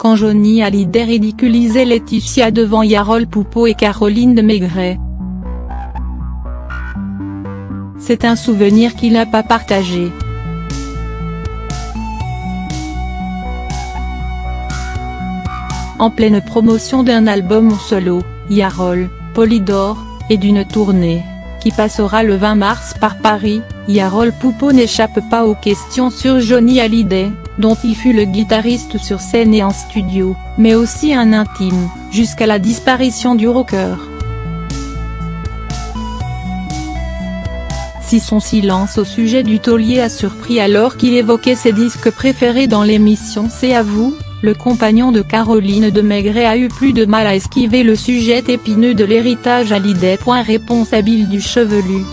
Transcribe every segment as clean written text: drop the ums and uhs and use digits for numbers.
quand Johnny Hallyday ridiculisait Laetitia devant Yarol Poupeau et Caroline de Maigret. C'est un souvenir qu'il n'a pas partagé. En pleine promotion d'un album en solo, Yarol, Polydor, et d'une tournée, qui passera le 20 mars par Paris, Yarol Poupeau n'échappe pas aux questions sur Johnny Hallyday, dont il fut le guitariste sur scène et en studio, mais aussi un intime, jusqu'à la disparition du rocker. Si son silence au sujet du taulier a surpris alors qu'il évoquait ses disques préférés dans l'émission C'est à vous, le compagnon de Caroline de Maigret a eu plus de mal à esquiver le sujet épineux de l'héritage Hallyday. Réponse habile du chevelu.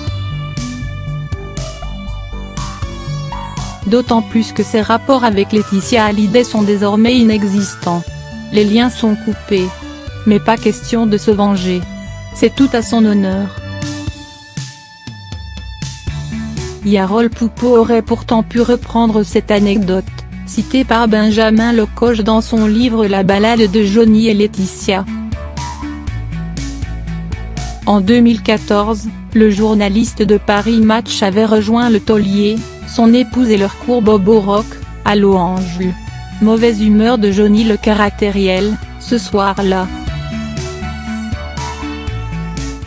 D'autant plus que ses rapports avec Laetitia Hallyday sont désormais inexistants. Les liens sont coupés. Mais pas question de se venger. C'est tout à son honneur. Yarol Poupeau aurait pourtant pu reprendre cette anecdote, citée par Benjamin Lecoge dans son livre La balade de Johnny et Laetitia. En 2014, le journaliste de Paris Match avait rejoint le taulier, son épouse et leur court bobo rock, à Loange. Mauvaise humeur de Johnny le caractériel, ce soir-là.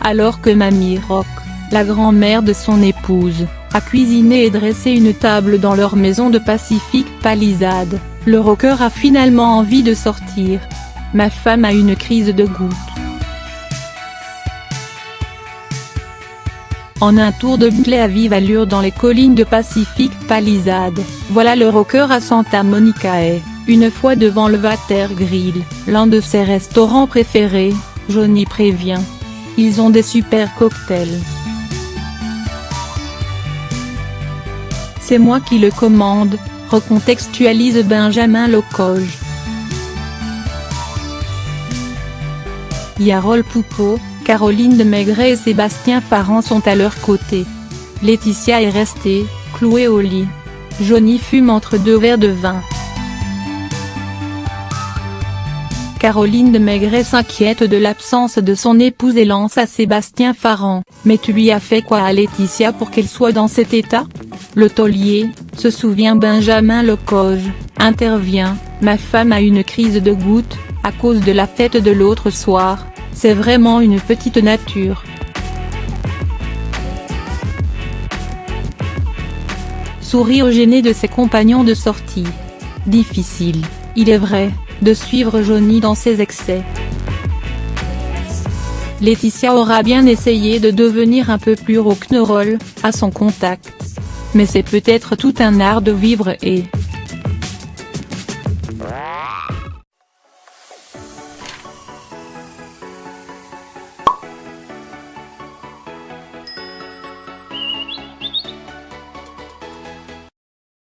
Alors que Mamie Rock, la grand-mère de son épouse, a cuisiné et dressé une table dans leur maison de Pacific Palisades, le rocker a finalement envie de sortir. Ma femme a une crise de goutte. En un tour de Bentley à vive allure dans les collines de Pacific Palisades, voilà le rocker à Santa Monica et, une fois devant le Water Grill, l'un de ses restaurants préférés, Johnny prévient. Ils ont des super cocktails. C'est moi qui le commande, recontextualise Benjamin Lecoge. Yarol Poupeau, Caroline de Maigret et Sébastien Farran sont à leur côté. Laetitia est restée, clouée au lit. Johnny fume entre 2 verres de vin. Caroline de Maigret s'inquiète de l'absence de son épouse et lance à Sébastien Farran. Mais tu lui as fait quoi à Laetitia pour qu'elle soit dans cet état ? Le taulier, se souvient Benjamin Lecoge, intervient. Ma femme a une crise de goutte, à cause de la fête de l'autre soir, c'est vraiment une petite nature. Sourire gêné de ses compagnons de sortie. Difficile, il est vrai, de suivre Johnny dans ses excès. Laetitia aura bien essayé de devenir un peu plus rock'n'roll, à son contact. Mais c'est peut-être tout un art de vivre et